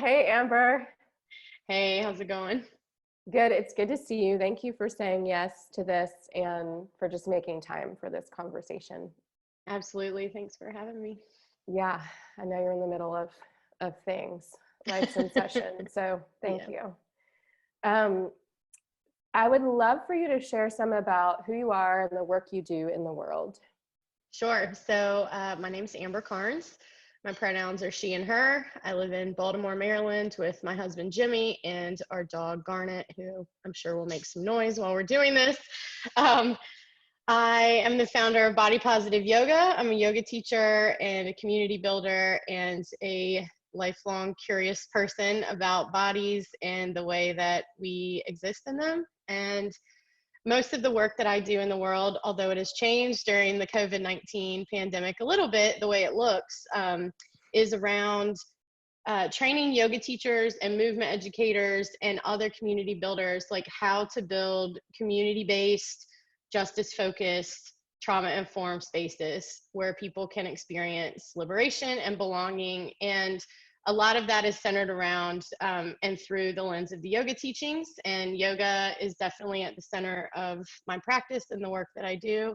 Hey, Amber. Hey, how's it going? Good. It's good to see you. Thank you for saying yes to this and for just making time for this conversation. Absolutely. Thanks for having me. Yeah, I know you're in the middle of things. Life's in session, so thank Yeah, you. Um, I would love for you to share some about who you are and the work you do in the world. sure. My name's Amber Karnes. My pronouns are she and her. I live in Baltimore, Maryland with my husband Jimmy and our dog Garnet, who I'm sure will make some noise while we're doing this. Um, I am the founder of Body Positive Yoga. I'm a yoga teacher and a community builder and a lifelong curious person about bodies and the way that we exist in them. And most of the work that I do in the world, although it has changed during the COVID-19 pandemic a little bit, the way it looks, is around training yoga teachers and movement educators and other community builders, like how to build community-based, justice-focused, trauma-informed spaces where people can experience liberation and belonging. And a lot of that is centered around and through the lens of the yoga teachings. And yoga is definitely at the center of my practice and the work that I do.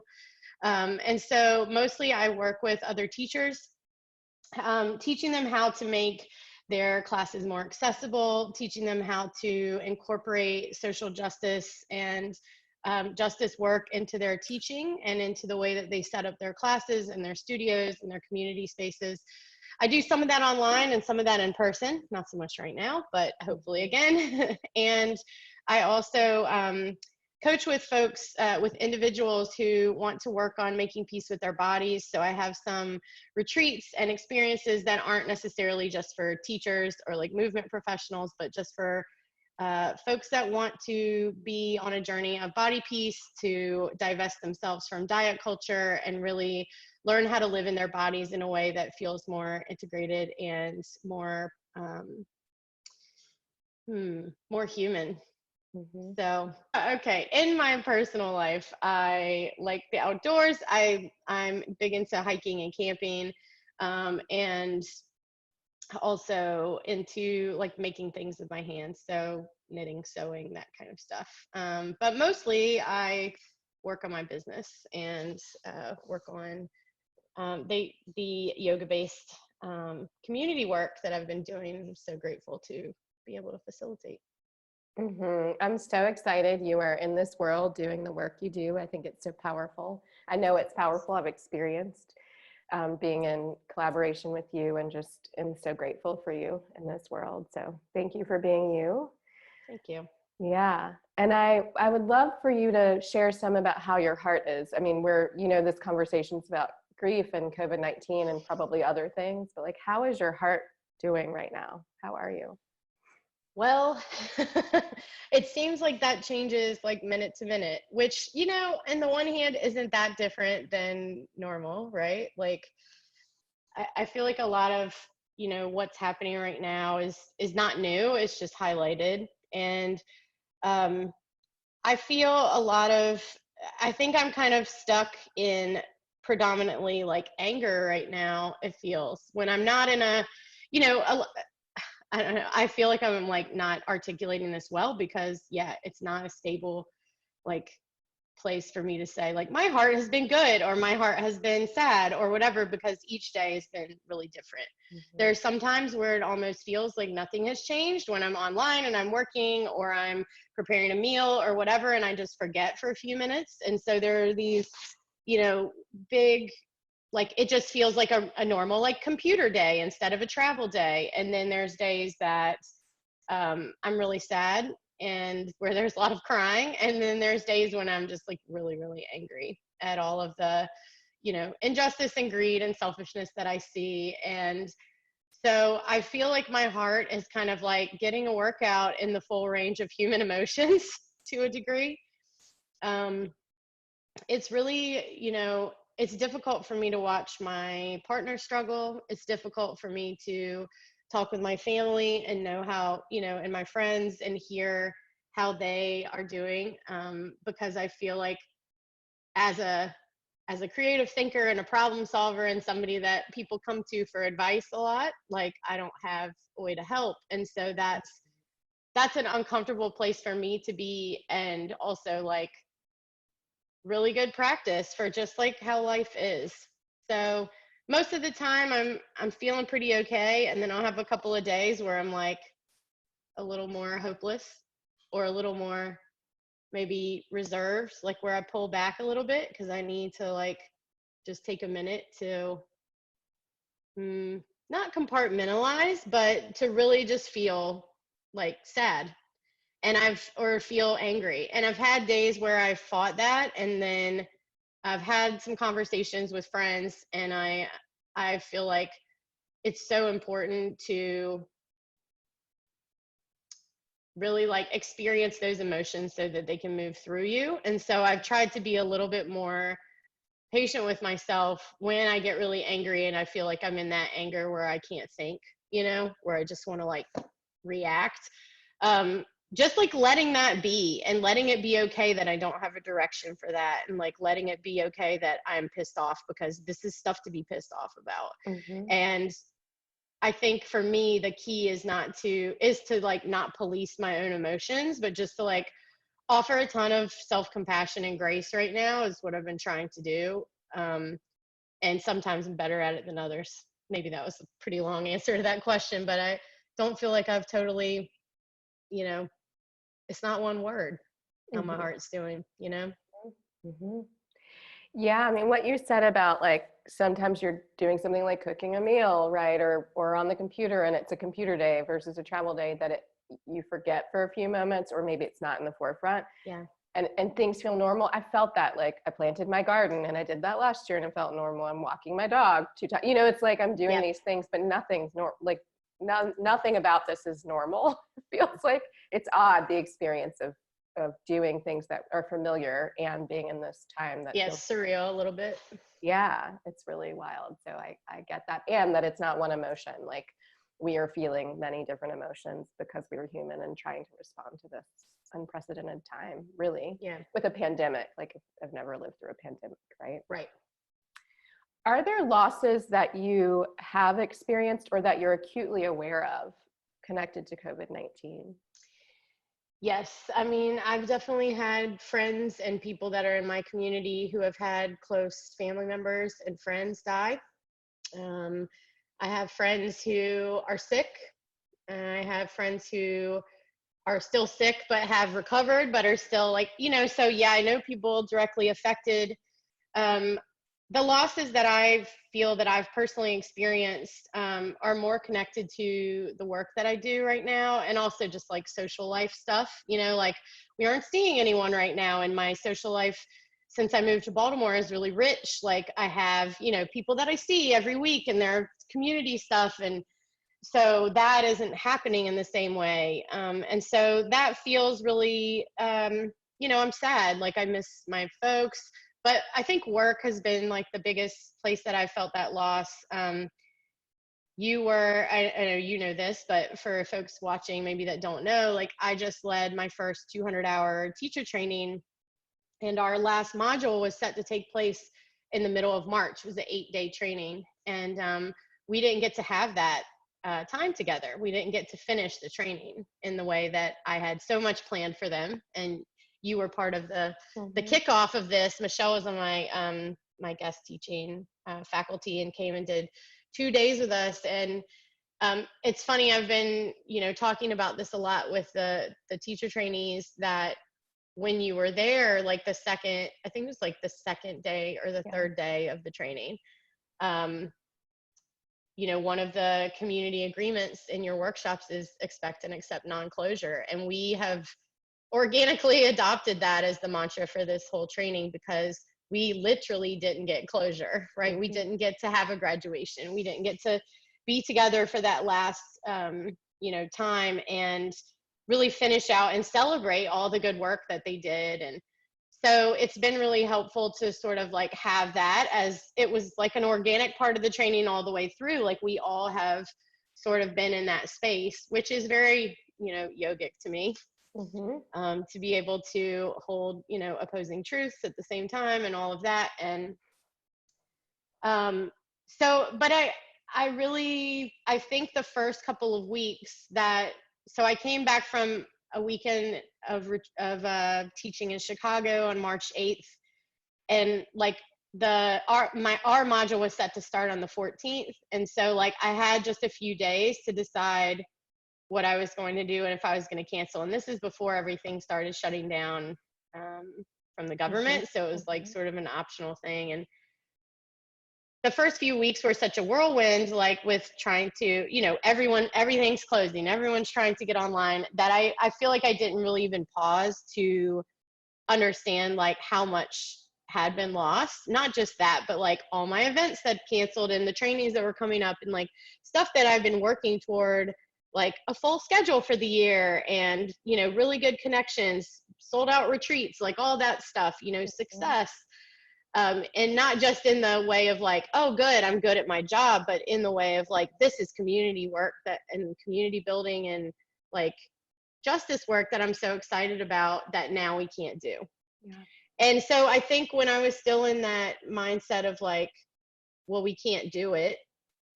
And so mostly I work with other teachers, teaching them how to make their classes more accessible, teaching them how to incorporate social justice and justice work into their teaching and into the way that they set up their classes and their studios and their community spaces. I do some of that online and some of that in person, not so much right now, but hopefully again. And I also coach with folks, with individuals who want to work on making peace with their bodies. So I have some retreats and experiences that aren't necessarily just for teachers or like movement professionals, but just for folks that want to be on a journey of body peace, to divest themselves from diet culture and really learn how to live in their bodies in a way that feels more integrated and more more human. Mhm. So, okay, in my personal life, I like the outdoors. I'm big into hiking and camping, and also into like making things with my hands. So knitting, sewing, that kind of stuff. But mostly I work on my business and work on the yoga-based community work that I've been doing. I'm so grateful to be able to facilitate. I'm so excited you are in this world doing the work you do. I think it's so powerful. I know it's powerful. I've experienced being in collaboration with you and just am so grateful for you in this world. So thank you for being you. Thank you. Yeah. And I would love for you to share some about how your heart is. I mean, this conversation's about grief and COVID-19 and probably other things, but like, how is your heart doing right now? How are you? Well, it seems like that changes like minute to minute, which, on the one hand, isn't that different than normal, right? Like, I feel like a lot of, what's happening right now is not new. It's just highlighted. And um, I feel I think I'm kind of stuck in predominantly like anger right now, it feels, when I'm not in you know, a, I don't know. I feel like I'm like not articulating this well because yeah, it's not a stable like place for me to say like my heart has been good or my heart has been sad or whatever, because each day has been really different. Mm-hmm. There's some times where it almost feels like nothing has changed when I'm online and I'm working or I'm preparing a meal or whatever, and I just forget for a few minutes. And so there are these, big, like it just feels like a normal like computer day instead of a travel day. And then there's days that I'm really sad and where there's a lot of crying. And then there's days when I'm just like really, really angry at all of the, injustice and greed and selfishness that I see. And so I feel like my heart is kind of like getting a workout in the full range of human emotions to a degree. Um, it's really, it's difficult for me to watch my partner struggle. It's difficult for me to talk with my family and know how, and my friends and hear how they are doing, because I feel like as a as a creative thinker and a problem solver and somebody that people come to for advice a lot, like I don't have a way to help. And so that's an uncomfortable place for me to be, and also like really good practice for just like how life is. So most of the time I'm feeling pretty okay, and then I'll have a couple of days where I'm like a little more hopeless or a little more maybe reserved, like where I pull back a little bit because I need to like just take a minute to not compartmentalize, but to really just feel like sad, and or feel angry. And I've had days where I've fought that, and then I've had some conversations with friends, and I feel like it's so important to really like experience those emotions so that they can move through you. And so I've tried to be a little bit more patient with myself when I get really angry and I feel like I'm in that anger where I can't think, where I just want to like react. Just like letting that be, and letting it be okay that I don't have a direction for that, and like letting it be okay that I'm pissed off, because this is stuff to be pissed off about. And I think for me, the key is to like not police my own emotions, but just to like offer a ton of self-compassion and grace right now is what I've been trying to do. And sometimes I'm better at it than others. Maybe that was a pretty long answer to that question, but I don't feel like I've totally, it's not one word how my heart's doing. Yeah, I mean, what you said about like sometimes you're doing something like cooking a meal, right, or on the computer, and it's a computer day versus a travel day, that you forget for a few moments, or maybe it's not in the forefront. Yeah. And things feel normal. I felt that, like I planted my garden, and I did that last year, and it felt normal. I'm walking my dog 2 times. It's like I'm doing these things, but nothing's nothing about this is normal. It feels like it's odd, the experience of doing things that are familiar and being in this time that feels surreal a little bit. Yeah, it's really wild. So I get that. And that it's not one emotion. Like we are feeling many different emotions because we are human and trying to respond to this unprecedented time, really. Yeah. With a pandemic. Like I've never lived through a pandemic, right? Right. Are there losses that you have experienced or that you're acutely aware of connected to COVID-19? Yes. I mean, I've definitely had friends and people that are in my community who have had close family members and friends die. I have friends who are sick. I have friends who are still sick but have recovered but are still like, so yeah, I know people directly affected. The losses that I feel that I've personally experienced are more connected to the work that I do right now, and also just like social life stuff. Like we aren't seeing anyone right now, and my social life since I moved to Baltimore is really rich. Like I have, people that I see every week and their community stuff, and so that isn't happening in the same way. And so that feels really, I'm sad. Like I miss my folks. But I think work has been like the biggest place that I felt that loss. I know you know this, but for folks watching maybe that don't know, like I just led my first 200-hour teacher training, and our last module was set to take place in the middle of March. It was an 8-day training, and we didn't get to have that time together. We didn't get to finish the training in the way that I had so much planned for them. And you were part of the kickoff of this. Michelle was on my guest teaching faculty and came and did 2 days with us. And it's funny, I've been, talking about this a lot with the teacher trainees, that when you were there, like I think it was like the second day or the third day of the training, one of the community agreements in your workshops is expect and accept non-closure. And we have organically adopted that as the mantra for this whole training, because we literally didn't get closure, right? We didn't get to have a graduation. We didn't get to be together for that last, time and really finish out and celebrate all the good work that they did. And so it's been really helpful to sort of like have that, as it was like an organic part of the training all the way through. Like we all have sort of been in that space, which is very, yogic to me. To be able to hold, opposing truths at the same time and all of that. And But I think the first couple of weeks so I came back from a weekend of teaching in Chicago on March 8th, and like our module was set to start on the 14th, and so like I had just a few days to decide what I was going to do and if I was going to cancel. And this is before everything started shutting down from the government, so it was like sort of an optional thing. And the first few weeks were such a whirlwind, like with trying to, everything's closing, everyone's trying to get online, that I feel like I didn't really even pause to understand like how much had been lost. Not just that, but like all my events that canceled and the trainings that were coming up and like stuff that I've been working toward, like a full schedule for the year and, really good connections, sold out retreats, like all that stuff, success. And not just in the way of like, oh, good, I'm good at my job, but in the way of like, this is community work and community building and like justice work that I'm so excited about that now we can't do. Yeah. And so I think when I was still in that mindset of like, well, we can't do it,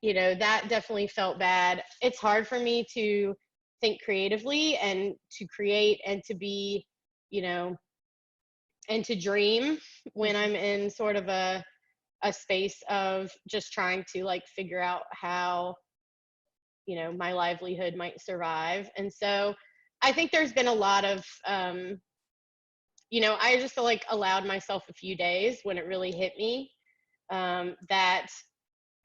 that definitely felt bad. It's hard for me to think creatively and to create and to be, and to dream when I'm in sort of a space of just trying to like figure out how, my livelihood might survive. And so I think there's been a lot of, I just like allowed myself a few days when it really hit me, that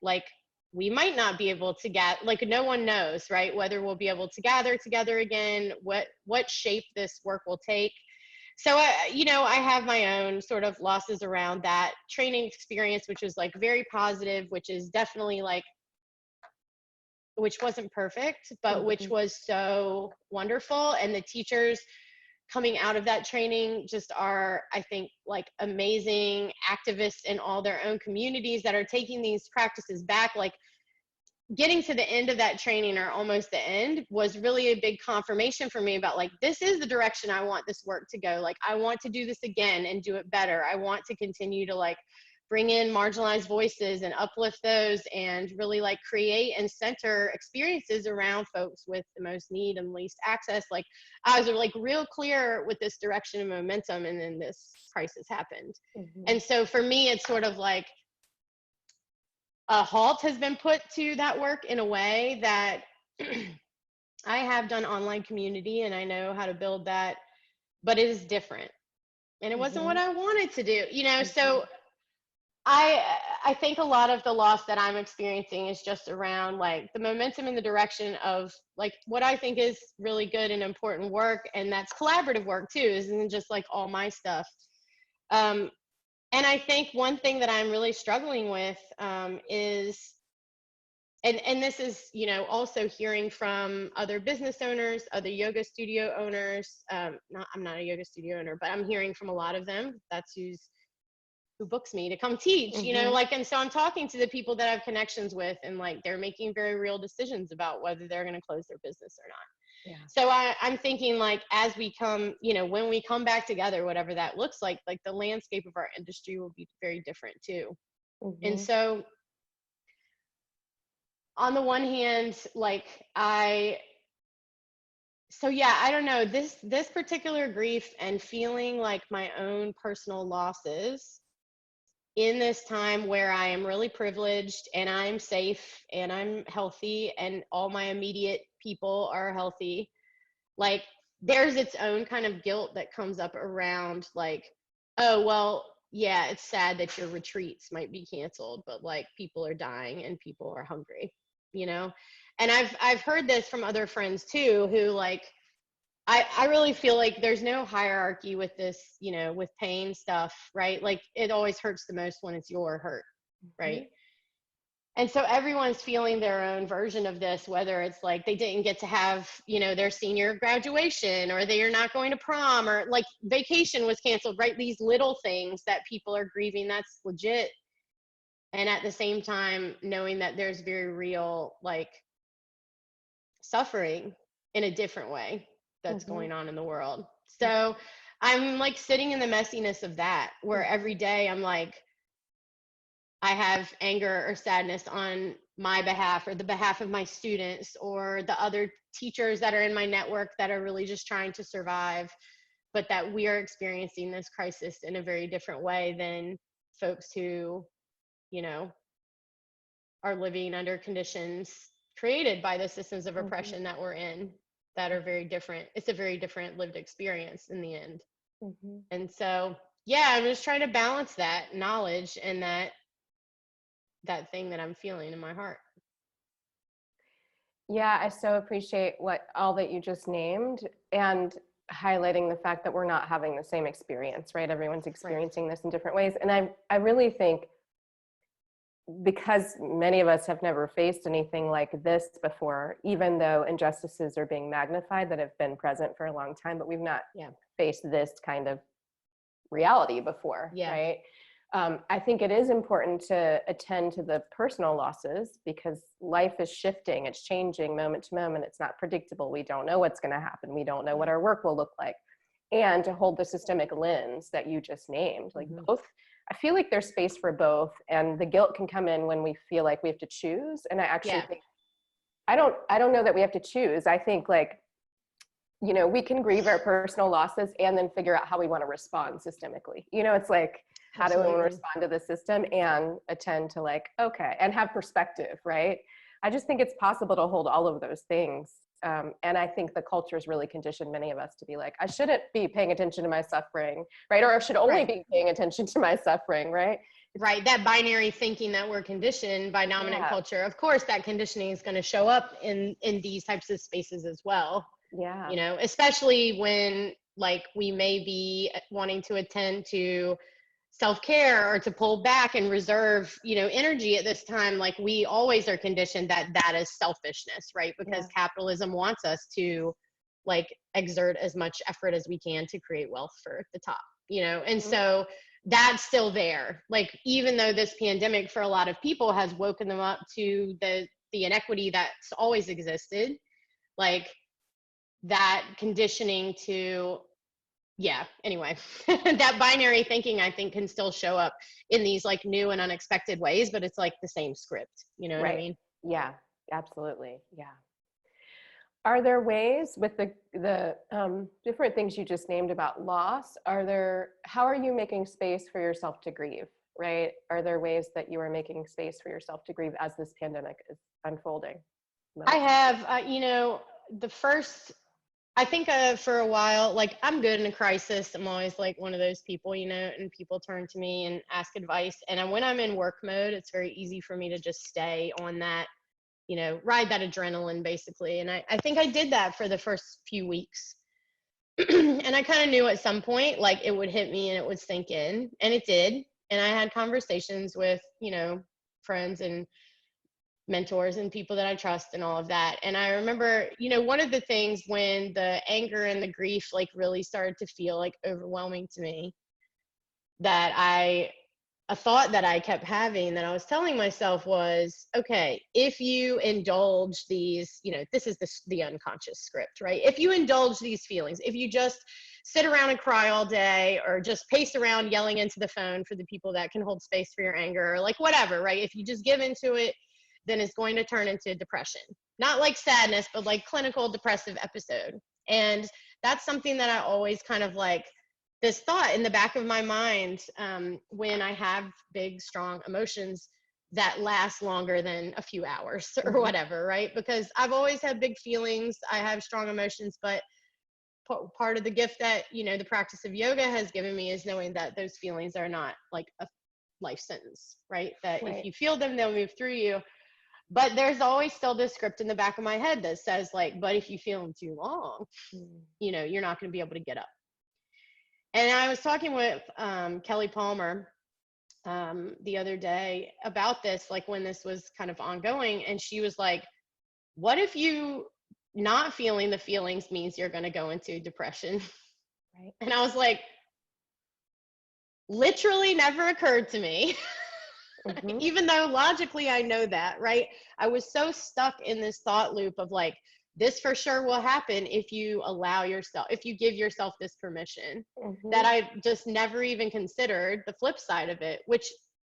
like we might not be able to like no one knows, right? Whether we'll be able to gather together again, what shape this work will take. So, I have my own sort of losses around that training experience, which was like very positive, which is definitely like, which wasn't perfect, but which was so wonderful. And the teachers coming out of that training just are, I think, like amazing activists in all their own communities that are taking these practices back. Like getting to the end of that training, or almost the end, was really a big confirmation for me about like, this is the direction I want this work to go. Like, I want to do this again and do it better. I want to continue to like bring in marginalized voices and uplift those and really like create and center experiences around folks with the most need and least access. Like I was like real clear with this direction and momentum, and then this crisis happened. And so for me, it's sort of like a halt has been put to that work in a way that I have done online community and I know how to build that, but it is different. And it wasn't what I wanted to do, so I think a lot of the loss that I'm experiencing is just around like the momentum in the direction of like what I think is really good and important work. And that's collaborative work too, isn't just like all my stuff. And I think one thing that I'm really struggling with is, and this is, also hearing from other business owners, other yoga studio owners. I'm not a yoga studio owner, but I'm hearing from a lot of them. That's who books me to come teach, and so I'm talking to the people that I have connections with, and like they're making very real decisions about whether they're going to close their business or not. Yeah. So I'm thinking like, as we come, when we come back together, whatever that looks like the landscape of our industry will be very different too. And so on the one hand, like I don't know, this particular grief and feeling like my own personal losses in this time where I am really privileged and I'm safe and I'm healthy and all my immediate people are healthy, like there's its own kind of guilt that comes up around like, oh, well, yeah, it's sad that your retreats might be canceled, but like people are dying and people are hungry, And I've heard this from other friends too, who like, I really feel like there's no hierarchy with this, with pain stuff, right? Like it always hurts the most when it's your hurt, right? And so everyone's feeling their own version of this, whether it's like they didn't get to have, their senior graduation, or they are not going to prom, or like vacation was canceled, right? These little things that people are grieving, that's legit. And at the same time, knowing that there's very real, like suffering in a different way that's going on in the world. So I'm like sitting in the messiness of that, where every day I'm like, I have anger or sadness on my behalf or the behalf of my students or the other teachers that are in my network that are really just trying to survive, but that we are experiencing this crisis in a very different way than folks who, you know, are living under conditions created by the systems of Mhm. oppression that we're in that are very different. It's a very different lived experience in the end. Mhm. And so, yeah, I'm just trying to balance that knowledge and that thing that I'm feeling in my heart. Yeah, I so appreciate what all that you just named, and highlighting the fact that we're not having the same experience, right? Everyone's Right. experiencing this in different ways. And I really think, because many of us have never faced anything like this before, even though injustices are being magnified that have been present for a long time, but we've not Yeah. faced this kind of reality before, Yeah. right? I think it is important to attend to the personal losses, because life is shifting, it's changing moment to moment, it's not predictable. We don't know what's going to happen, we don't know what Right. our work will look like. And to hold the systemic lens that you just named, like Mm-hmm. both, I feel like there's space for both, and the guilt can come in when we feel like we have to choose. And I actually Yeah. think, I don't know that we have to choose. I think, like, we can grieve our personal losses and then figure out how we want to respond systemically. It's like, how do we want to Absolutely. respond to the system and attend to, like, okay, and have perspective, right? I just think it's possible to hold all of those things. And I think the culture has really conditioned many of us to be like, I shouldn't be paying attention to my suffering, right? Or I should only Right. be paying attention to my suffering, right? Right. That binary thinking that we're conditioned by dominant Yeah, culture. Of course, that conditioning is going to show up in these types of spaces as well. yeah. Especially when like we may be wanting to attend to self-care or to pull back and reserve energy at this time. Like we always are conditioned that is selfishness, right? Because Yeah. capitalism wants us to like exert as much effort as we can to create wealth for the top, and Mhm. so that's still there. Like even though this pandemic for a lot of people has woken them up to the inequity that's always existed, like that conditioning to, yeah, anyway, that binary thinking I think can still show up in these like new and unexpected ways, but it's like the same script, you know what I Right. mean? Yeah, absolutely. Yeah. Are there ways, with the different things you just named about loss, how are you making space for yourself to grieve, right? Are there ways that you are making space for yourself to grieve as this pandemic is unfolding I moment to moment? have, the first, I think for a while, like I'm good in a crisis. I'm always like one of those people, and people turn to me and ask advice. And when I'm in work mode, it's very easy for me to just stay on that, ride that adrenaline basically. And I think I did that for the first few weeks. And I kind of knew at some point like it would hit me and it would sink in, and it did. And I had conversations with friends and mentors and people that I trust and all of that. And I remember, one of the things when the anger and the grief like really started to feel like overwhelming to me, that a thought that I kept having that I was telling myself was, okay, if you indulge these, this is the unconscious script, right? If you indulge these feelings, if you just sit around and cry all day or just pace around yelling into the phone for the people that can hold space for your anger or like whatever, right? If you just give into it, then it's going to turn into depression. Not like sadness, but like clinical depressive episode. And that's something that I always kind of like this thought in the back of my mind when I have big, strong emotions that last longer than a few hours or Mhm. whatever, right? Because I've always had big feelings, I have strong emotions, but part of the gift that, the practice of yoga has given me is knowing that those feelings are not like a life sentence, right? That if Right. you feel them, they'll move through you. But there's always still this script in the back of my head that says, like, but if you feel them too long, Mm. you're not going to be able to get up. And I was talking with Kelly Palmer the other day about this, like when this was kind of ongoing. And she was like, what if you not feeling the feelings means you're going to go into depression? Right. And I was like, literally never occurred to me, Mhm. even though logically I know that, right? I was so stuck in this thought loop of like, this for sure will happen if you allow yourself, if you give yourself this permission, that Mhm. I just never even considered the flip side of it, which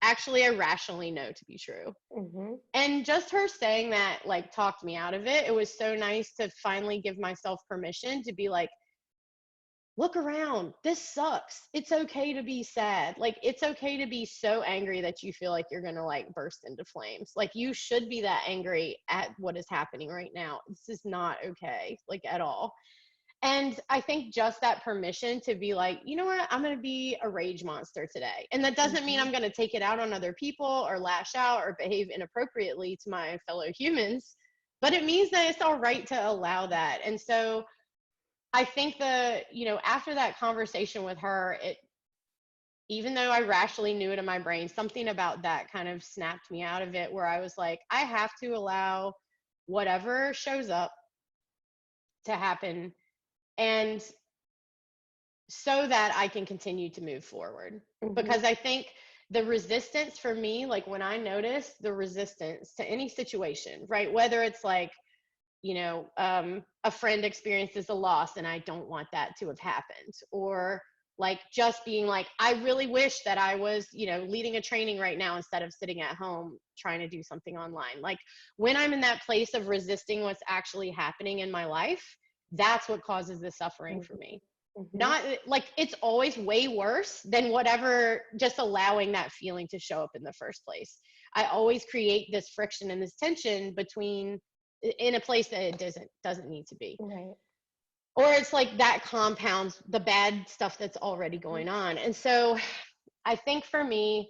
actually I rationally know to be true. Mm-hmm. And just her saying that like talked me out of it. It was so nice to finally give myself permission to be like, look around. This sucks. It's okay to be sad. Like, it's okay to be so angry that you feel like you're going to like burst into flames. Like, you should be that angry at what is happening right now. This is not okay, like, at all. And I think just that permission to be like, you know what, I'm going to be a rage monster today. And that doesn't mean I'm going to take it out on other people or lash out or behave inappropriately to my fellow humans, but it means that it's all right to allow that. And so I think after that conversation with her, even though I rationally knew it in my brain, something about that kind of snapped me out of it, where I was like, I have to allow whatever shows up to happen, and so that I can continue to move forward. Mm-hmm. Because I think the resistance for me, like when I notice the resistance to any situation, right? Whether it's like, a friend experiences a loss and I don't want that to have happened, or like just being like, I really wish that I was, leading a training right now instead of sitting at home trying to do something online. Like, when I'm in that place of resisting what's actually happening in my life, that's what causes the suffering for me. Mm-hmm. Not like it's always way worse than whatever, just allowing that feeling to show up in the first place. I always create this friction and this tension in a place that it doesn't need to be. Right. Or it's like that compounds the bad stuff that's already going on. And so I think for me,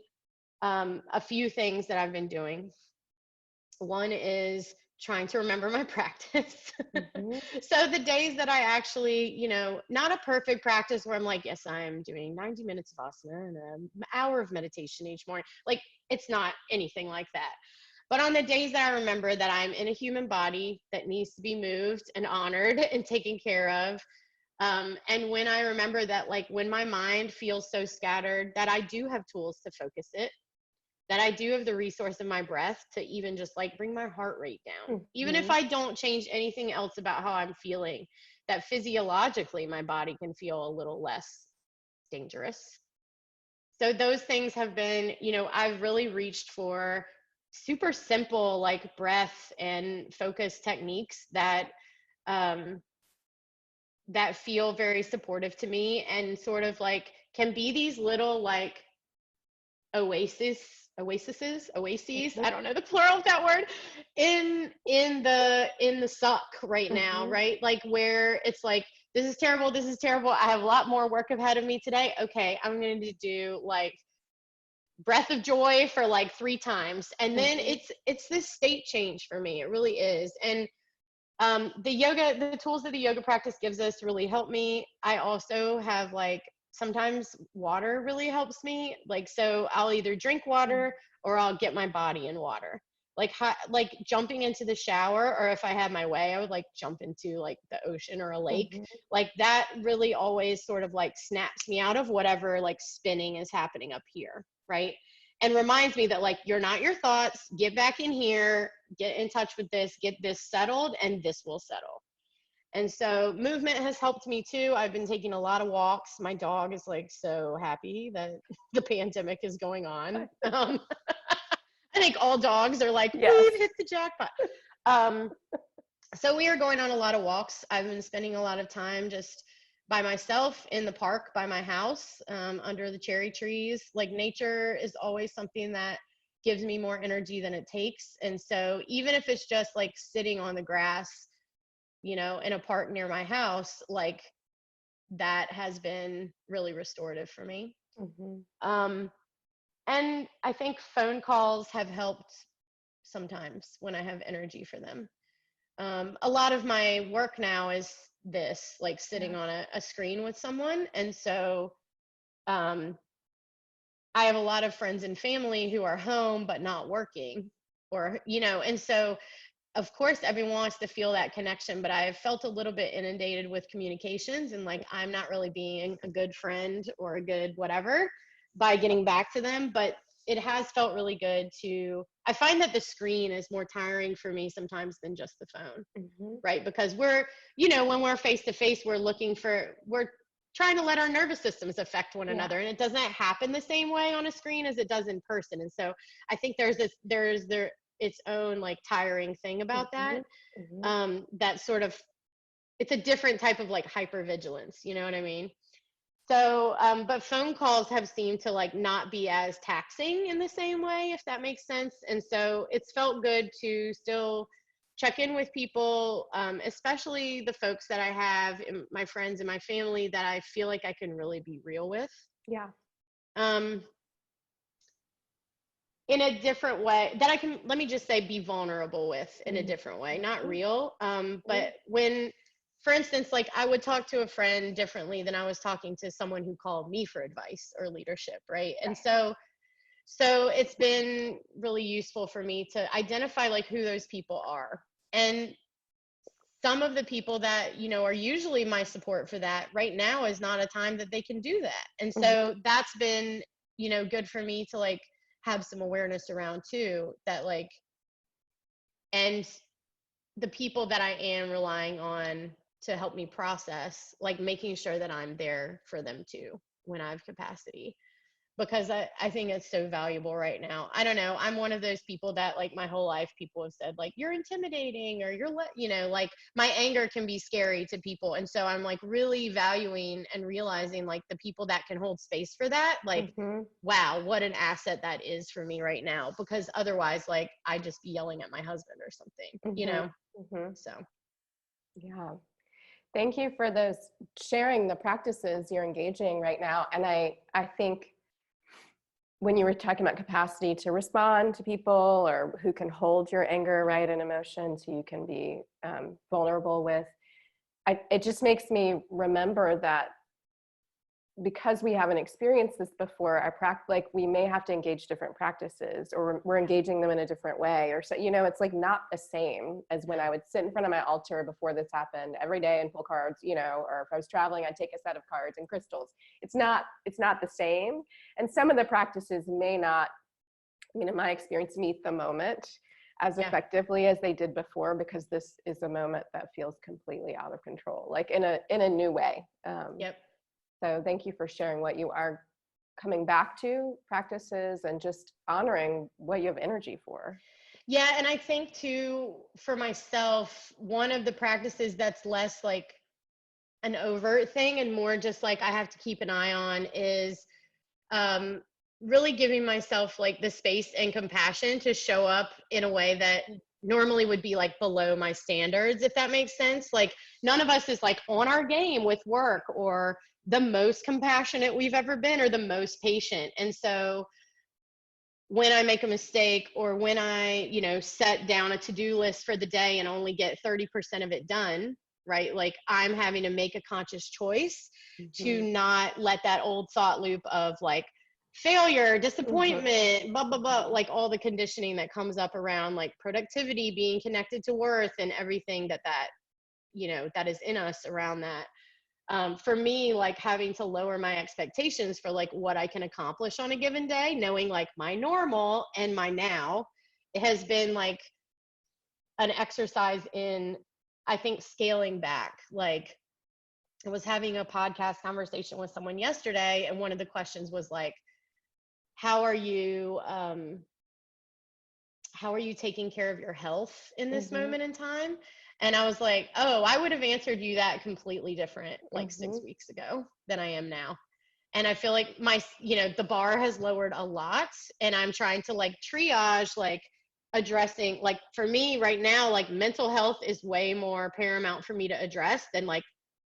a few things that I've been doing. One is trying to remember my practice. Mm-hmm. So the days that I actually, not a perfect practice where I'm like, yes, I am doing 90 minutes of asana and an hour of meditation each morning. Like, it's not anything like that. But on the days that I remember that I'm in a human body that needs to be moved and honored and taken care of, and when I remember that, like, when my mind feels so scattered, that I do have tools to focus it, that I do have the resource of my breath to even just like bring my heart rate down. Mm-hmm. Even if I don't change anything else about how I'm feeling, that physiologically my body can feel a little less dangerous. So those things have been, I've really reached for super simple like breath and focus techniques that feel very supportive to me, and sort of like can be these little like oases, I don't know the plural of that word, in the suck right now, right? Like, where it's like, this is terrible, I have a lot more work ahead of me today. Okay, I'm going to do like breath of joy for like 3 times, and then it's this state change for me. It really is. And the tools that the yoga practice gives us really help me. I also have like, sometimes water really helps me. Like, so I'll either drink water or I'll get my body in water. Like jumping into the shower, or if I had my way, I would like jump into like the ocean or a lake. Like, that really always sort of like snaps me out of whatever like spinning is happening up here, right? And reminds me that like, you're not your thoughts, get back in here, get in touch with this, get this settled, and this will settle. And so movement has helped me too. I've been taking a lot of walks. My dog is like so happy that the pandemic is going on. I think all dogs are like, we've hit the jackpot. So we are going on a lot of walks. I've been spending a lot of time just by myself in the park by my house, under the cherry trees. Like, nature is always something that gives me more energy than it takes. And so even if it's just like sitting on the grass, in a park near my house, like, that has been really restorative for me. And I think phone calls have helped sometimes when I have energy for them. A lot of my work now is this, like sitting on a screen with someone. And so I have a lot of friends and family who are home but not working, or, and so of course everyone wants to feel that connection, but I have felt a little bit inundated with communications, and like, I'm not really being a good friend or a good whatever by getting back to them. But it has felt really good I find that the screen is more tiring for me sometimes than just the phone, right? Because we're, when we're face to face, we're trying to let our nervous systems affect one Yeah. another, and it doesn't happen the same way on a screen as it does in person. And so I think there's its own like tiring thing about that. That sort of, it's a different type of like hypervigilance, you know what I mean? So, but phone calls have seemed to like not be as taxing in the same way, if that makes sense. And so it's felt good to still check in with people, especially the folks that I have, my friends and my family, that I feel like I can really be real with. Yeah. In a different way that I can, let me just say, be vulnerable with in a different way, not real. But when, for instance, like I would talk to a friend differently than I was talking to someone who called me for advice or leadership, right? And so it's been really useful for me to identify like who those people are. And some of the people that, you know, are usually my support for that right now is not a time that they can do that. And so that's been, you know, good for me to like have some awareness around too, that like, and the people that I am relying on to help me process, like making sure that I'm there for them too when I have capacity, because I think it's so valuable right now. I don't know, I'm one of those people that like my whole life people have said like you're intimidating or you know, like my anger can be scary to people. And so I'm like really valuing and realizing like the people that can hold space for that, like wow, what an asset that is for me right now, because otherwise like I'd just be yelling at my husband or something, you know. So yeah, thank you for those, sharing the practices you're engaging right now. And I think when you were talking about capacity to respond to people, or who can hold your anger, right, and emotions, who you can be vulnerable with, it just makes me remember that because we haven't experienced this before, like we may have to engage different practices, or we're engaging them in a different way, or so, you know, it's like not the same as when I would sit in front of my altar before this happened every day and pull cards, you know, or if I was traveling, I'd take a set of cards and crystals. It's not the same. And some of the practices may not, I mean, in my experience, meet the moment as effectively as they did before, because this is a moment that feels completely out of control, like in a new way. So thank you for sharing what you are coming back to, practices, and just honoring what you have energy for. Yeah, and I think too, for myself, one of the practices that's less like an overt thing and more just like I have to keep an eye on is really giving myself like the space and compassion to show up in a way that normally would be like below my standards, if that makes sense. Like none of us is like on our game with work or the most compassionate we've ever been or the most patient. And so when I make a mistake, or when I, you know, set down a to-do list for the day and only get 30% of it done, right? Like I'm having to make a conscious choice to not let that old thought loop of like failure, disappointment, blah, blah, blah, like all the conditioning that comes up around like productivity being connected to worth and everything that, you know, that is in us around that. For me, like having to lower my expectations for like what I can accomplish on a given day, knowing like my normal and my now, it has been like an exercise in, I think, scaling back. Like I was having a podcast conversation with someone yesterday, and one of the questions was like, how are you taking care of your health in this moment in time? And I was like, oh, I would have answered you that completely different like 6 weeks ago than I am now. And I feel like you know, the bar has lowered a lot, and I'm trying to like triage, like addressing, like for me right now, like mental health is way more paramount for me to address than like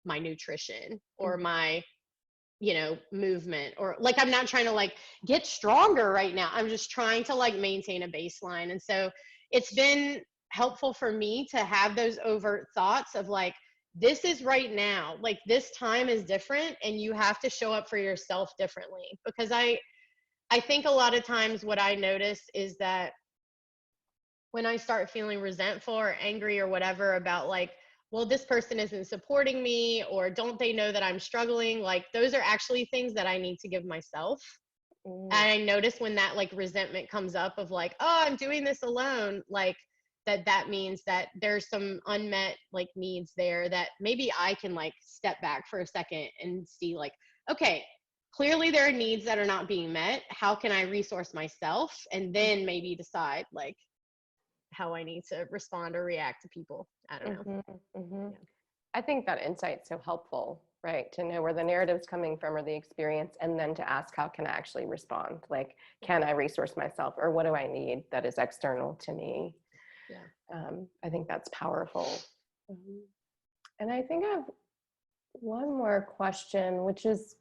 my nutrition or my, you know, movement, or like I'm not trying to like get stronger right now. I'm just trying to like maintain a baseline. And so it's been helpful for me to have those overt thoughts of like, this is right now, like this time is different and you have to show up for yourself differently. Because I think a lot of times what I notice is that when I start feeling resentful or angry or whatever about like, well, this person isn't supporting me, or don't they know that I'm struggling? Like those are actually things that I need to give myself. And I notice when that like resentment comes up of like, oh, I'm doing this alone, like that means that there's some unmet like needs there that maybe I can like step back for a second and see like, okay, clearly there are needs that are not being met. How can I resource myself? And then maybe decide like how I need to respond or react to people. I don't know. Yeah. I think that insight's so helpful, right? To know where the narrative's coming from or the experience, and then to ask, how can I actually respond? Like, can I resource myself, or what do I need that is external to me? Yeah. I think that's powerful. And I think I have one more question, which is,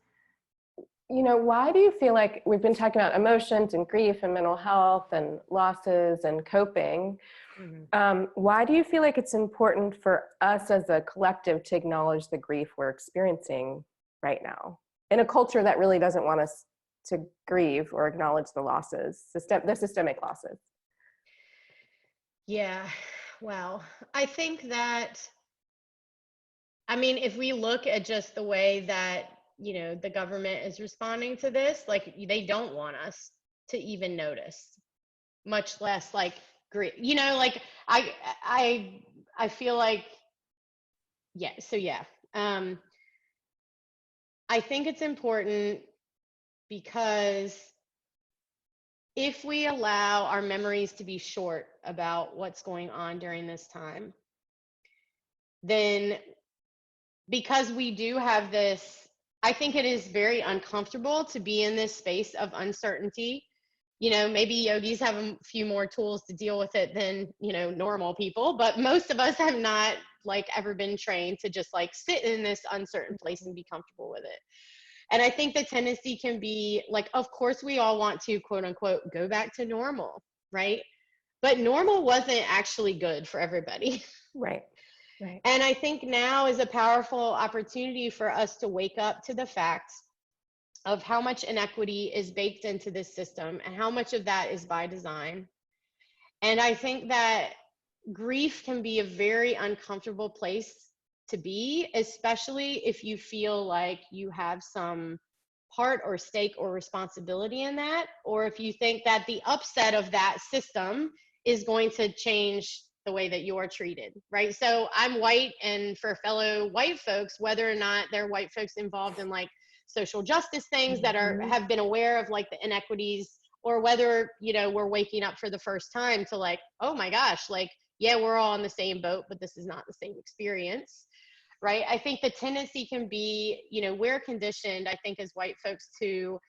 why do you feel like we've been talking about emotions and grief and mental health and losses and coping? Why do you feel like it's important for us as a collective to acknowledge the grief we're experiencing right now in a culture that really doesn't want us to grieve or acknowledge the losses, the systemic losses? Yeah. Well, I think that, I mean, if we look at just the way that, the government is responding to this, like they don't want us to even notice, much less like grief. Like I feel like, yeah. So yeah. I think it's important because if we allow our memories to be short about what's going on during this time, then because we do have this, I think it is very uncomfortable to be in this space of uncertainty. Maybe yogis have a few more tools to deal with it than, normal people, but most of us have not like ever been trained to just like sit in this uncertain place and be comfortable with it. And I think the tendency can be like, of course, we all want to, quote unquote, go back to normal, right? But normal wasn't actually good for everybody. Right. Right. And I think now is a powerful opportunity for us to wake up to the fact of how much inequity is baked into this system and how much of that is by design. And I think that grief can be a very uncomfortable place to be, especially if you feel like you have some part or stake or responsibility in that, or if you think that the upset of that system is going to change the way that you're treated, right? So I'm white, and for fellow white folks, whether or not they're white folks involved in like social justice things that have been aware of like the inequities, or whether, we're waking up for the first time to like, oh my gosh, like, yeah, we're all in the same boat, but this is not the same experience, right? I think the tendency can be, we're conditioned, I think, as white folks to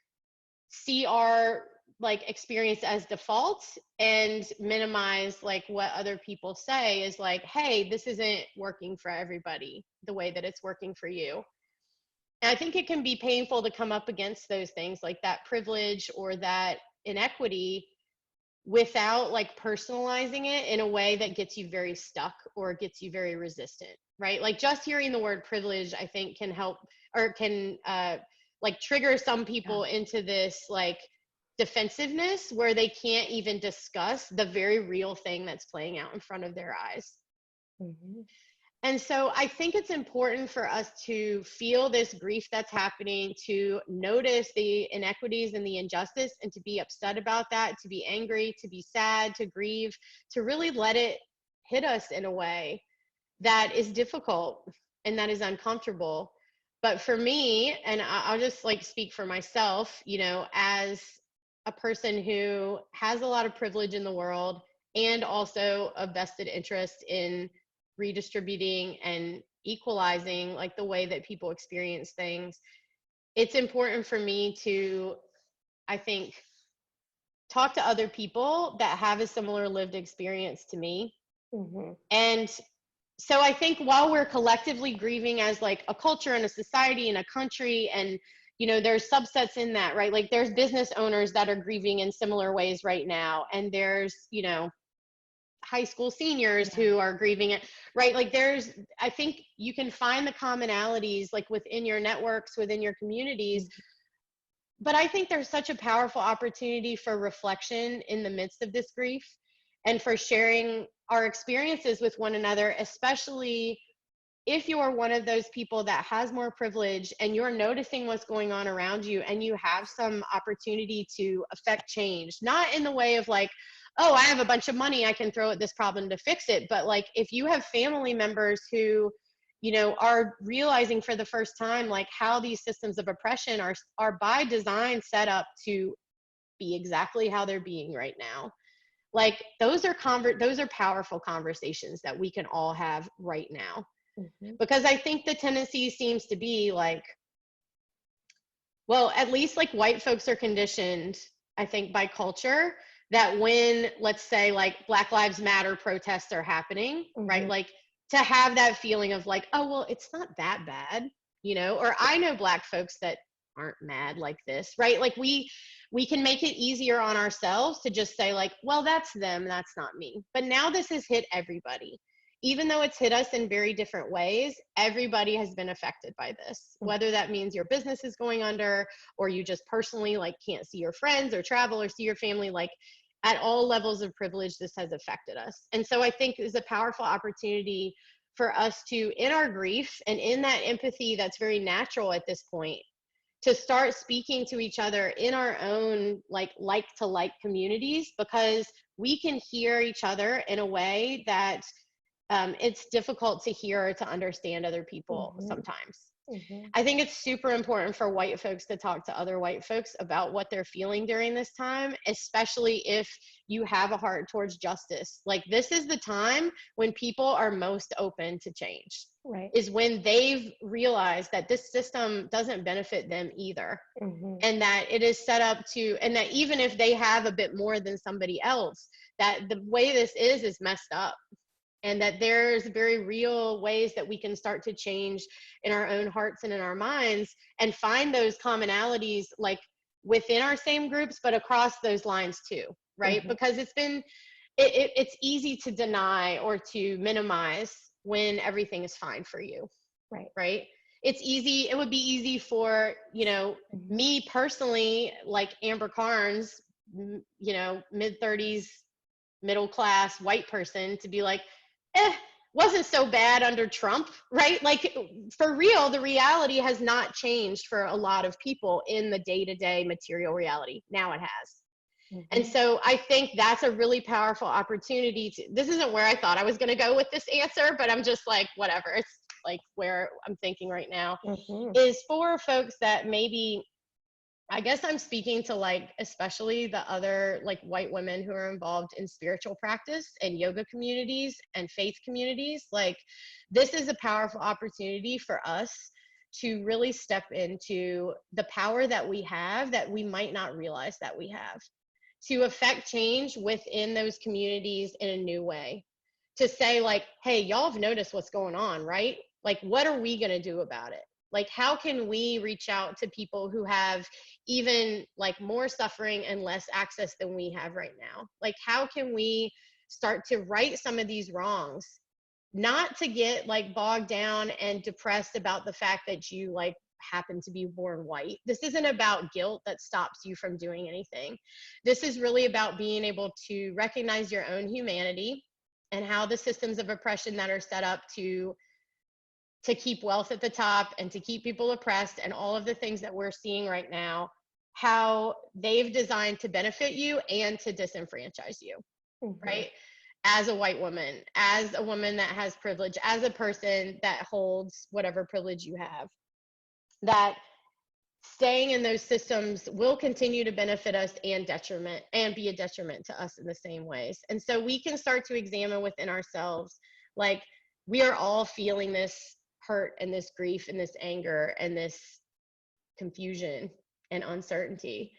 see our like experience as default and minimize like what other people say is like, hey, this isn't working for everybody the way that it's working for you. And I think it can be painful to come up against those things like that privilege or that inequity without like personalizing it in a way that gets you very stuck or gets you very resistant, right? Like just hearing the word privilege, I think can help or can like trigger some people into this like defensiveness where they can't even discuss the very real thing that's playing out in front of their eyes. And so I think it's important for us to feel this grief that's happening, to notice the inequities and the injustice, and to be upset about that, to be angry, to be sad, to grieve, to really let it hit us in a way that is difficult and that is uncomfortable. But for me, and I'll just like speak for myself, as a person who has a lot of privilege in the world and also a vested interest in redistributing and equalizing like the way that people experience things, it's important for me to, I think, talk to other people that have a similar lived experience to me. And so I think while we're collectively grieving as like a culture and a society and a country, and there's subsets in that, right? Like there's business owners that are grieving in similar ways right now, and there's high school seniors who are grieving it, right? Like I think you can find the commonalities like within your networks, within your communities. But I think there's such a powerful opportunity for reflection in the midst of this grief and for sharing our experiences with one another, especially if you're one of those people that has more privilege and you're noticing what's going on around you and you have some opportunity to affect change, not in the way of like, oh, I have a bunch of money, I can throw at this problem to fix it. But like, if you have family members who, you know, are realizing for the first time, like how these systems of oppression are by design set up to be exactly how they're being right now. Like those are powerful conversations that we can all have right now. Mhm. Because I think the tendency seems to be like, well, at least like white folks are conditioned, I think, by culture that when, let's say, like Black Lives Matter protests are happening, right? Mhm. Like to have that feeling of like, oh, well, it's not that bad, you know, or I know Black folks that aren't mad like this, right? Like we can make it easier on ourselves to just say like, well, that's them, that's not me. But now this has hit everybody. Even though it's hit us in very different ways, everybody has been affected by this, whether that means your business is going under or you just personally like can't see your friends or travel or see your family. Like at all levels of privilege, this has affected us. And so I think it's a powerful opportunity for us to, in our grief and in that empathy that's very natural at this point, to start speaking to each other in our own like to like communities, because we can hear each other in a way that it's difficult to hear or to understand other people Mhm. sometimes. Mhm. I think it's super important for white folks to talk to other white folks about what they're feeling during this time, especially if you have a heart towards justice. Like this is the time when people are most open to change, Right. is when they've realized that this system doesn't benefit them either. Mhm. And that it is set up to, and that even if they have a bit more than somebody else, that the way this is messed up, and that there's very real ways that we can start to change in our own hearts and in our minds and find those commonalities like within our same groups, but across those lines too, right? Mhm. Because it's easy to deny or to minimize when everything is fine for you, Right. right? It would be easy for, you know, Mhm. me personally, like Amber Carnes, you know, mid-30s, middle class white person, to be like, wasn't so bad under Trump, right? Like for real, the reality has not changed for a lot of people in the day-to-day material reality. Now it has. And Mhm. so I think that's a really powerful opportunity to, this isn't where I thought I was going to go with this answer, but I'm just like, whatever. It's like where I'm thinking right now, Mhm. is for folks that maybe, I guess I'm speaking to like, especially the other like white women who are involved in spiritual practice and yoga communities and faith communities. Like, this is a powerful opportunity for us to really step into the power that we have that we might not realize that we have, to affect change within those communities in a new way. To say, like, hey, y'all have noticed what's going on, right? Like, what are we going to do about it? Like, how can we reach out to people who have even like more suffering and less access than we have right now? Like, how can we start to right some of these wrongs? Not to get like bogged down and depressed about the fact that you like happen to be born white. This isn't about guilt that stops you from doing anything. This is really about being able to recognize your own humanity and how the systems of oppression that are set up to keep wealth at the top and to keep people oppressed and all of the things that we're seeing right now, how they've designed to benefit you and to disenfranchise you, Mhm. right? As a white woman, as a woman that has privilege, as a person that holds whatever privilege you have, that staying in those systems will continue to benefit us and be a detriment to us in the same ways. And so we can start to examine within ourselves, like, we are all feeling this hurt and this grief and this anger and this confusion and uncertainty.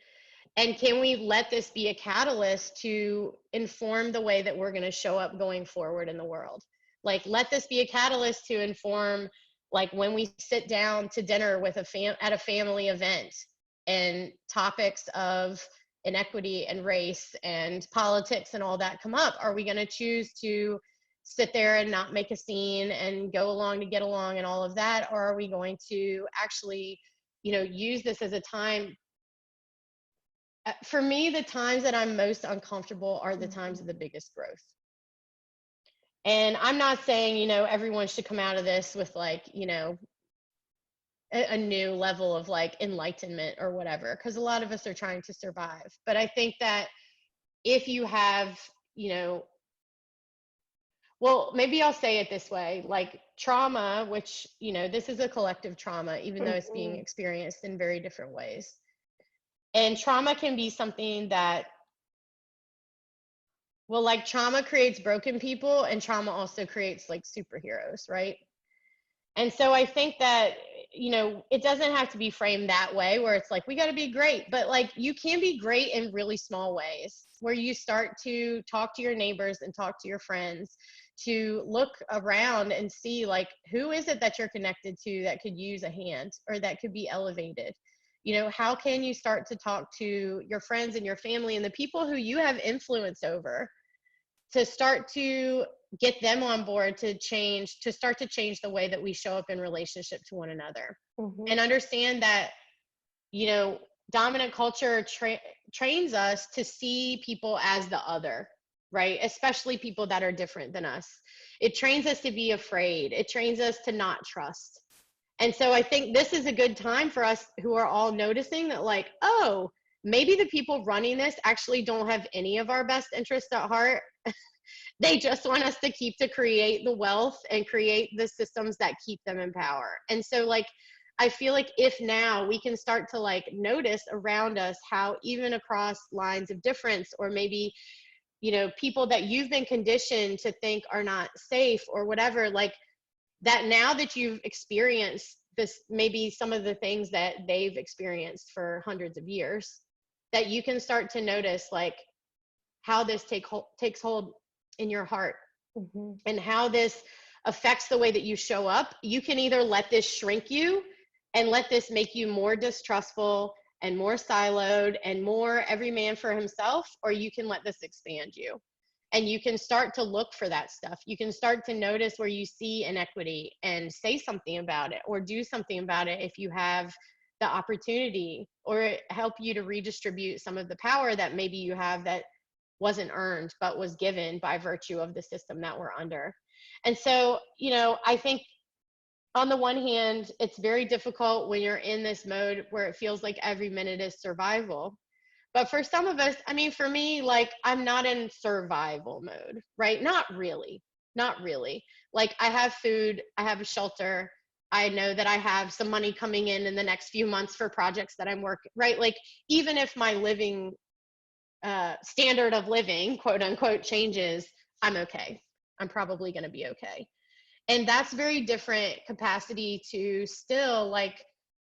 And can we let this be a catalyst to inform the way that we're going to show up going forward in the world? Like, let this be a catalyst to inform, like, when we sit down to dinner with at a family event and topics of inequity and race and politics and all that come up, are we going to choose to sit there and not make a scene and go along to get along and all of that? Or are we going to actually, you know, use this as a time? For me, the times that I'm most uncomfortable are the times of Mhm. the biggest growth. And I'm not saying, everyone should come out of this with like, a new level of like enlightenment or whatever, because a lot of us are trying to survive. But I think that if you have, well, maybe I'll say it this way, like trauma, which, this is a collective trauma, even though it's being experienced in very different ways. And trauma can be something that, well, like trauma creates broken people, and trauma also creates like superheroes, right? And so I think that, it doesn't have to be framed that way where it's like, we got to be great, but like you can be great in really small ways where you start to talk to your neighbors and talk to your friends, to look around and see like, who is it that you're connected to that could use a hand or that could be elevated? How can you start to talk to your friends and your family and the people who you have influence over, to start to get them on board to start to change the way that we show up in relationship to one another. And understand that, dominant culture trains us to see people as the other, right? Especially people that are different than us. It trains us to be afraid. It trains us to not trust. And so I think this is a good time for us who are all noticing that, like, oh, maybe the people running this actually don't have any of our best interests at heart. They just want us to create the wealth and create the systems that keep them in power. And so like, I feel like if now we can start to like notice around us how even across lines of difference, or maybe, people that you've been conditioned to think are not safe or whatever, like that now that you've experienced this, maybe some of the things that they've experienced for hundreds of years, that you can start to notice like how this takes hold in your heart, and how this affects the way that you show up. You can either let this shrink you and let this make you more distrustful and more siloed and more every man for himself, or you can let this expand you. And you can start to look for that stuff. You can start to notice where you see inequity and say something about it, or do something about it if you have the opportunity, or help you to redistribute some of the power that maybe you have that wasn't earned, but was given by virtue of the system that we're under. And so, I think on the one hand, it's very difficult when you're in this mode where it feels like every minute is survival. But for some of us, I mean, for me, like I'm not in survival mode, right? Not really. Like I have food, I have a shelter. I know that I have some money coming in the next few months for projects that I'm working, right? Like even if my living standard of living, quote unquote, changes, I'm okay. I'm probably going to be okay. And that's very different capacity to still like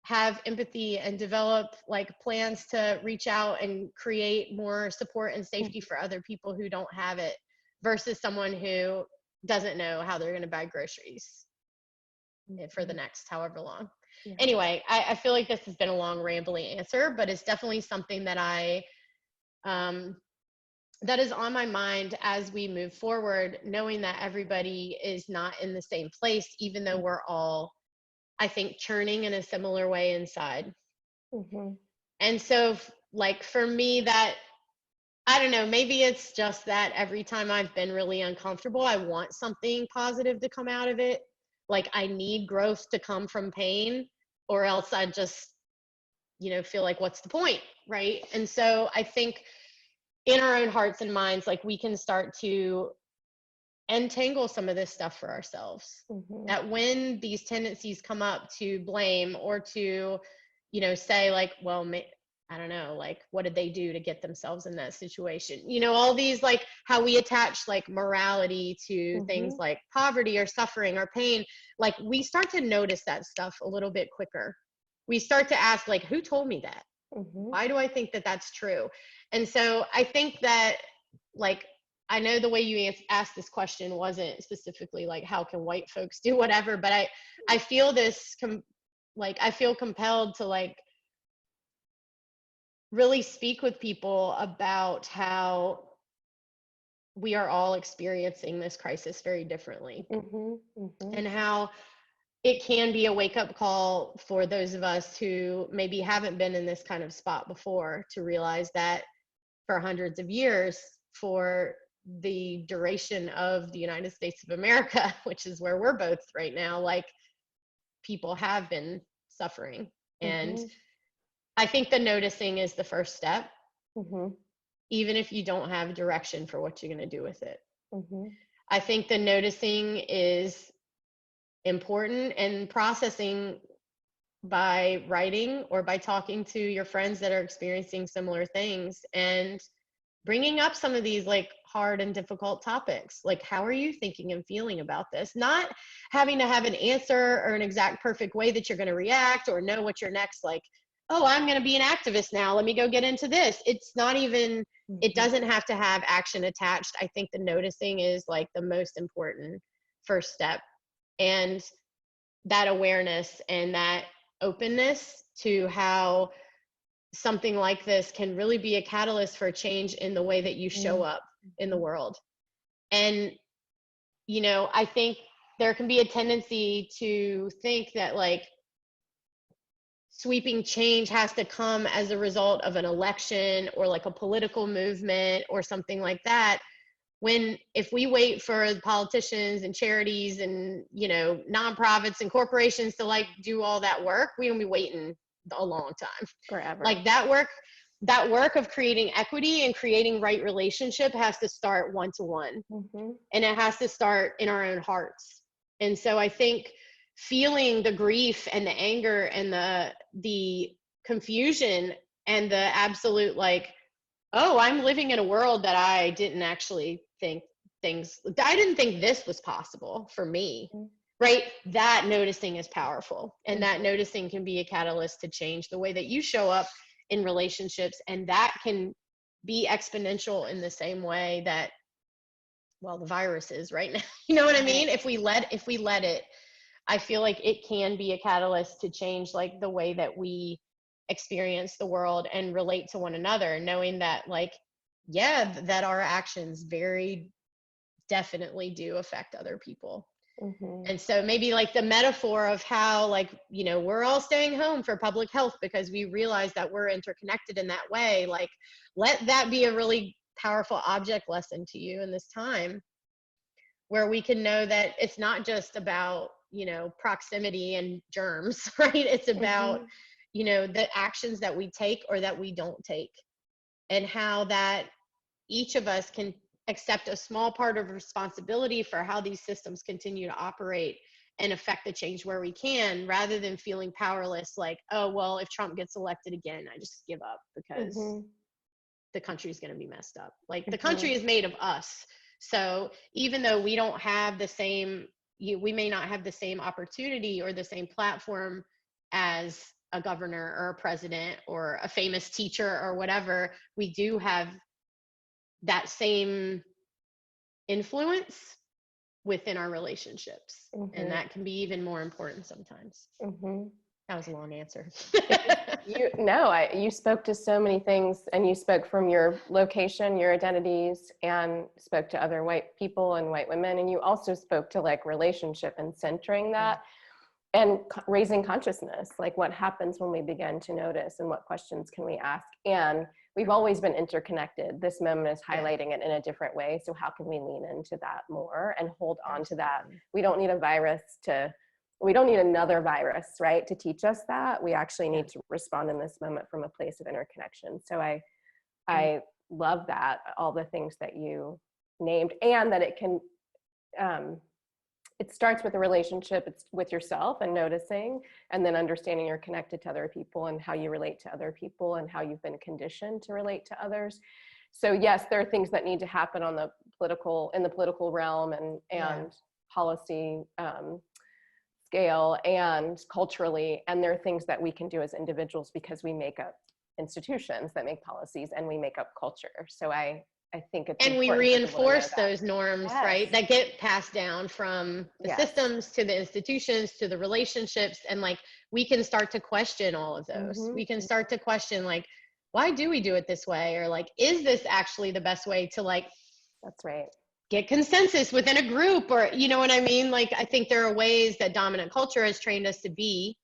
have empathy and develop like plans to reach out and create more support and safety for other people who don't have it, versus someone who doesn't know how they're going to buy groceries for the next however long. Yeah. Anyway, I feel like this has been a long rambling answer, but it's definitely something that that is on my mind as we move forward, knowing that everybody is not in the same place, even though we're all, I think, churning in a similar way inside. And so like for me, that, I don't know, maybe it's just that every time I've been really uncomfortable, I want something positive to come out of it. Like I need growth to come from pain, or else I just, feel like, what's the point, right? And so I think in our own hearts and minds, like we can start to untangle some of this stuff for ourselves. That when these tendencies come up to blame or to, say like, well, I don't know, like, what did they do to get themselves in that situation? All these, like how we attach like morality to things like poverty or suffering or pain, like we start to notice that stuff a little bit quicker. We start to ask like, who told me that? Why do I think that that's true? And so I think that, like, I know the way you asked this question wasn't specifically like, how can white folks do whatever, but I feel this, I feel compelled to like really speak with people about how we are all experiencing this crisis very differently, and how it can be a wake-up call for those of us who maybe haven't been in this kind of spot before, to realize that for hundreds of years, for the duration of the United States of America, which is where we're both right now, like people have been suffering. And I think the noticing is the first step, even if you don't have direction for what you're going to do with it. I think the noticing is important, and processing by writing or by talking to your friends that are experiencing similar things and bringing up some of these like hard and difficult topics. Like, how are you thinking and feeling about this? Not having to have an answer or an exact perfect way that you're going to react or know what your next, like, oh, I'm going to be an activist now, let me go get into this. It's not even, it doesn't have to have action attached. I think the noticing is like the most important first step. And that awareness and that openness to how something like this can really be a catalyst for a change in the way that you show up in the world. And, you know, I think there can be a tendency to think that like sweeping change has to come as a result of an election or like a political movement or something like that. When if we wait for politicians and charities and, you know, nonprofits and corporations to like do all that work, we're gonna be waiting a long time. Forever. Like that work of creating equity and creating right relationship has to start one-to-one. And it has to start in our own hearts. And so I think feeling the grief and the anger and the confusion and the absolute like, oh, I'm living in a world that I didn't actually think I didn't think this was possible for me, right? That noticing is powerful. And that noticing can be a catalyst to change the way that you show up in relationships. And that can be exponential in the same way that, well, the virus is right now. You know what I mean? If we let it, I feel like it can be a catalyst to change like the way that we experience the world and relate to one another, knowing that like, yeah, that our actions very definitely do affect other people. And so maybe like the metaphor of how like, you know, we're all staying home for public health because we realize that we're interconnected in that way. Like, let that be a really powerful object lesson to you in this time, where we can know that it's not just about, you know, proximity and germs, right? It's about, you know, the actions that we take or that we don't take, and how that each of us can accept a small part of responsibility for how these systems continue to operate and affect the change where we can, rather than feeling powerless, like, oh, well, if Trump gets elected again, I just give up because the country's going to be messed up. Like the country is made of us. So even though we don't have the same, we may not have the same opportunity or the same platform as a governor or a president or a famous teacher or whatever, we do have that same influence within our relationships. And that can be even more important sometimes. That was a long answer. You spoke to so many things, and you spoke from your location, your identities, and spoke to other white people and white women. And you also spoke to like relationship and centering that and raising consciousness, like what happens when we begin to notice and what questions can we ask. And we've always been interconnected. This moment is highlighting it in a different way. So how can we lean into that more and hold on to that? We don't need a virus we don't need another virus, right, to teach us that. We actually need to respond in this moment from a place of interconnection. So I love that, all the things that you named, and that it can, it starts with a relationship. It's with yourself and noticing, and then understanding you're connected to other people and how you relate to other people and how you've been conditioned to relate to others. So yes, there are things that need to happen in the political realm and policy scale and culturally, and there are things that we can do as individuals because we make up institutions that make policies and we make up culture. So I think it's and we reinforce those norms, right, that get passed down from the systems to the institutions to the relationships. And like we can start to question all of those. We can start to question like, why do we do it this way? Or like, is this actually the best way to like, that's right, get consensus within a group? Or, you know what I mean? Like, I think there are ways that dominant culture has trained us to be,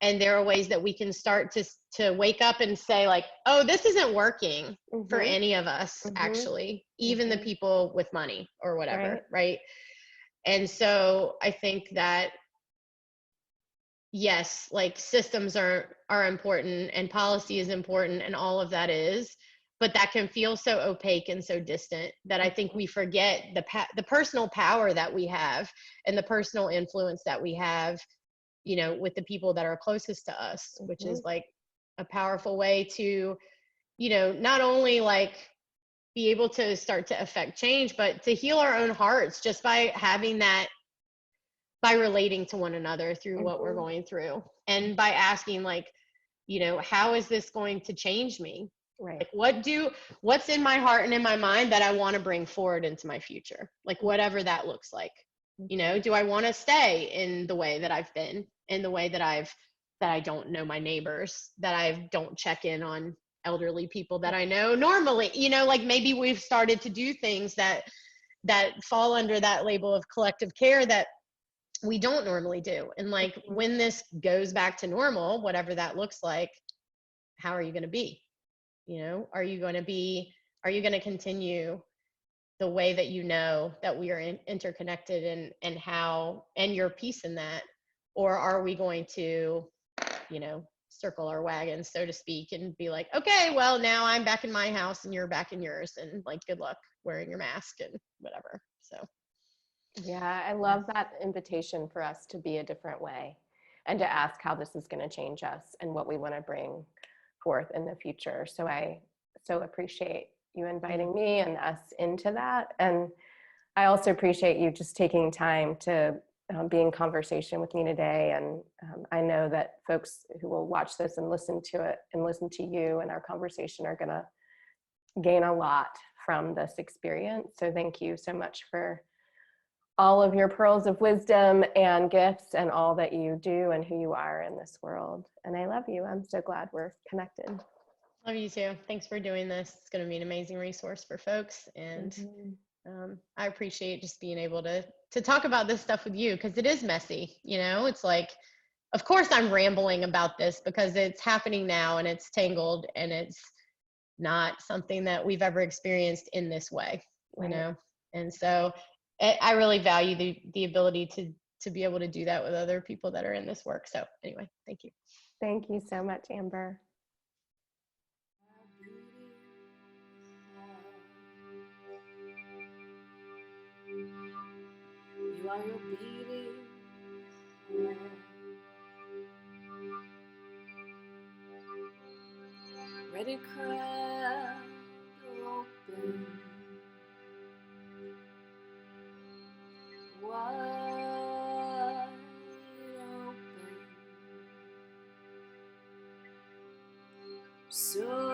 And there are ways that we can start to wake up and say like, oh, this isn't working for any of us, actually, even the people with money or whatever, right? And so I think that, yes, like systems are important and policy is important and all of that is, but that can feel so opaque and so distant that I think we forget the personal power that we have and the personal influence that we have, you know, with the people that are closest to us, which is like a powerful way to, you know, not only like be able to start to affect change, but to heal our own hearts just by having that, by relating to one another through what we're going through, and by asking like, you know, how is this going to change me? Like what's in my heart and in my mind that I want to bring forward into my future, like whatever that looks like. You know, do I want to stay in the way that I've been, in the way that I don't know my neighbors, that I don't check in on elderly people that I know normally, you know, like maybe we've started to do things that fall under that label of collective care that we don't normally do. And like when this goes back to normal, whatever that looks like, how are you going to be? You know, are you going to continue the way that you know that we are interconnected and your piece in that? Or are we going to, you know, circle our wagons, so to speak, and be like, okay, well, now I'm back in my house and you're back in yours, and like, good luck wearing your mask and whatever. So yeah, I love that invitation for us to be a different way and to ask how this is going to change us and what we want to bring forth in the future. So I so appreciate you inviting me and us into that. And I also appreciate you just taking time to be in conversation with me today. And I know that folks who will watch this and listen to it and listen to you and our conversation are going to gain a lot from this experience. So thank you so much for all of your pearls of wisdom and gifts and all that you do and who you are in this world. And I love you. I'm so glad we're connected. Love you too. Thanks for doing this. It's going to be an amazing resource for folks. And I appreciate just being able to talk about this stuff with you, because it is messy. You know, it's like, of course I'm rambling about this because it's happening now and it's tangled and it's not something that we've ever experienced in this way, you know? And so I really value the ability to be able to do that with other people that are in this work. So anyway, thank you. Thank you so much, Amber. You are your beating heart, ready cracked open, wide open, so